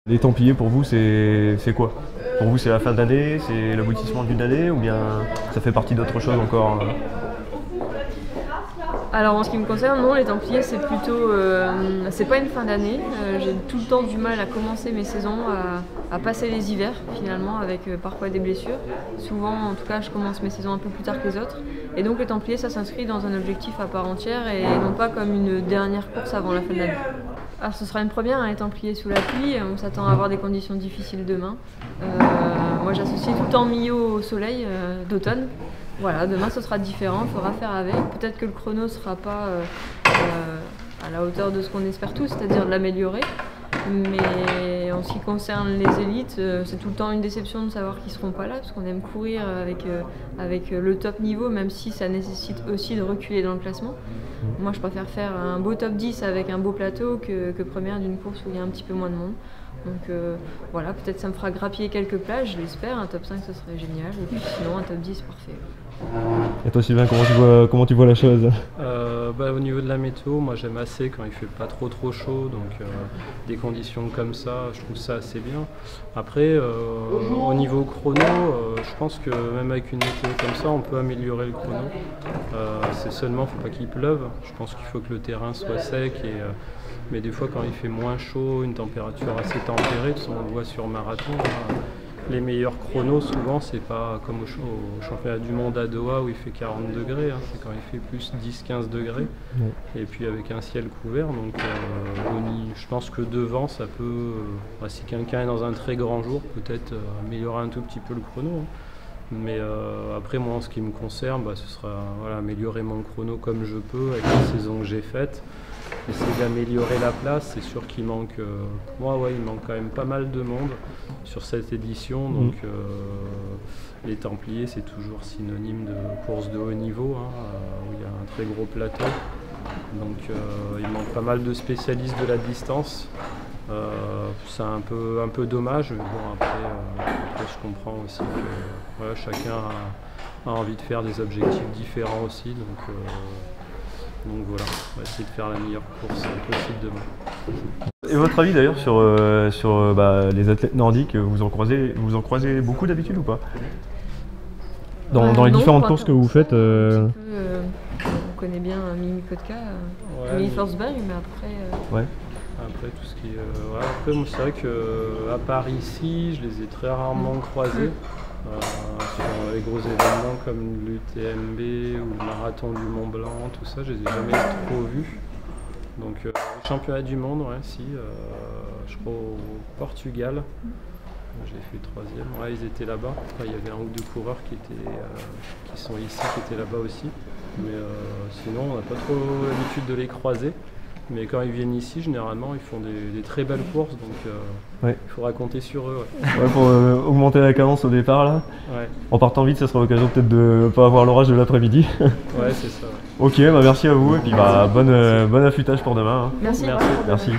Les Templiers, pour vous, c'est quoi? Pour vous, c'est la fin d'année, c'est l'aboutissement d'une année, ou bien ça fait partie d'autre chose encore? Alors en ce qui me concerne, non, les Templiers c'est plutôt, c'est pas une fin d'année. J'ai tout le temps du mal à commencer mes saisons, à passer les hivers finalement avec parfois des blessures. Souvent, en tout cas, je commence mes saisons un peu plus tard que les autres. Et donc les Templiers, ça s'inscrit dans un objectif à part entière et non pas comme une dernière course avant la fin de l'année. Alors ce sera une première, hein, les Templiers sous la pluie. On s'attend à avoir des conditions difficiles demain. Moi, j'associe tout le temps Millau au soleil d'automne. Voilà, demain ce sera différent, il faudra faire avec. Peut-être que le chrono ne sera pas à la hauteur de ce qu'on espère tous, c'est-à-dire de l'améliorer. Mais en ce qui concerne les élites, c'est tout le temps une déception de savoir qu'ils ne seront pas là, parce qu'on aime courir avec le top niveau, même si ça nécessite aussi de reculer dans le classement. Moi, je préfère faire un beau top 10 avec un beau plateau que première d'une course où il y a un petit peu moins de monde. Donc voilà, peut-être ça me fera grappiller quelques places, je l'espère. Un top 5, ce serait génial. Et puis sinon, un top 10, parfait. Et toi, Sylvain, comment tu vois la chose? Au niveau de la météo, moi j'aime assez quand il fait pas trop chaud, donc des conditions comme ça, je trouve ça assez bien. Après, au niveau chrono, je pense que même avec une météo comme ça, on peut améliorer le chrono. C'est seulement, faut pas qu'il pleuve. Je pense qu'il faut que le terrain soit sec mais des fois quand il fait moins chaud, une température assez tempérée, on le voit sur marathon. Les meilleurs chronos, souvent, c'est pas comme au championnat du monde à Doha où il fait 40 degrés, hein, c'est quand il fait plus 10-15 degrés, et puis avec un ciel couvert. Donc je pense que devant, ça peut, si quelqu'un est dans un très grand jour, peut-être améliorer un tout petit peu le chrono. Hein. Mais après, moi, en ce qui me concerne, ce sera améliorer mon chrono comme je peux avec la saison que j'ai faite. Essayer d'améliorer la place, c'est sûr qu'il manque, il manque quand même pas mal de monde sur cette édition, donc les Templiers c'est toujours synonyme de course de haut niveau, hein, où il y a un très gros plateau, donc il manque pas mal de spécialistes de la distance, c'est un peu dommage, mais bon après je comprends aussi que chacun a envie de faire des objectifs différents aussi, donc voilà, on va essayer de faire la meilleure course possible demain. Et votre avis d'ailleurs sur les athlètes nordiques, vous en croisez beaucoup d'habitude ou pas? Dans les différentes courses que vous faites On connaît bien Mimi Kotka, Mimi Forsberg, mais après... Après tout ce qui est... après moi c'est vrai qu'à part ici, je les ai très rarement croisés. Sur les gros événements comme l'UTMB ou le marathon du Mont Blanc, tout ça, je les ai jamais trop vus. Donc le championnat du monde, je crois au Portugal, j'ai fait 3e, ils étaient là-bas. Enfin, il y avait un ou deux coureurs qui sont ici, qui étaient là-bas aussi. Mais sinon, on n'a pas trop l'habitude de les croiser. Mais quand ils viennent ici, généralement, ils font des très belles courses, donc il faudra compter sur eux. Pour augmenter la cadence au départ, là. En partant vite, ça sera l'occasion peut-être de ne pas avoir l'orage de l'après-midi. C'est ça. Ok, merci à vous, et puis bon affûtage pour demain. Hein. Merci. Merci.